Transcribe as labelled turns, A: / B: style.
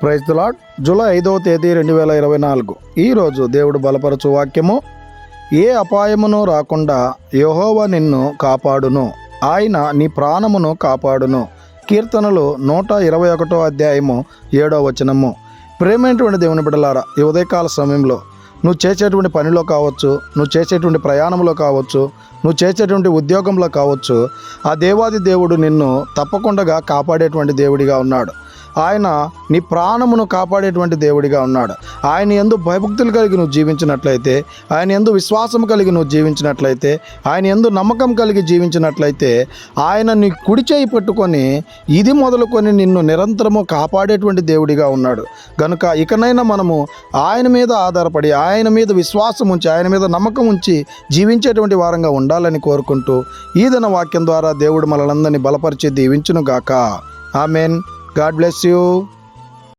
A: Praise the lord. July 5వ తేదీ 2024. ఈరోజు దేవుడు బలపరచు వాక్యము, ఏ అపాయమును రాకుండా యెహోవా నిన్ను కాపాడును, ఆయన నీ ప్రాణమును కాపాడును. కీర్తనలు 121వ అధ్యాయము 7వ వచనము. ప్రేమైనటువంటి దేవుని బిడ్డలారా, ఈ ఉదయకాల సమయంలో నువ్వు చేసేటువంటి పనిలో కావచ్చు, నువ్వు చేసేటువంటి ప్రయాణంలో కావచ్చు, నువ్వు చేసేటువంటి ఉద్యోగంలో కావచ్చు, ఆ దేవాది దేవుడు నిన్ను తప్పకుండా కాపాడేటువంటి దేవుడిగా ఉన్నాడు. ఆయన నీ ప్రాణమును కాపాడేటువంటి దేవుడిగా ఉన్నాడు. ఆయన యందు భయభక్తులు కలిగి నువ్వు జీవించినట్లయితే, ఆయన యందు విశ్వాసం కలిగి నువ్వు జీవించినట్లయితే, ఆయన యందు నమ్మకం కలిగి జీవించినట్లయితే, ఆయన నీ కుడి చేయి పట్టుకొని ఇది మొదలుకొని నిన్ను నిరంతరము కాపాడేటువంటి దేవుడిగా ఉన్నాడు. కనుక ఇకనైనా మనము ఆయన మీద ఆధారపడి, ఆయన మీద విశ్వాసం ఉంచి, ఆయన మీద నమ్మకం ఉంచి జీవించేటువంటి వారంగా ఉండాలని కోరుకుంటూ, ఈ దిన వాక్యం ద్వారా దేవుడు మనలందరినీ బలపరిచి దీవించును గాక. ఆమెన్. God bless you.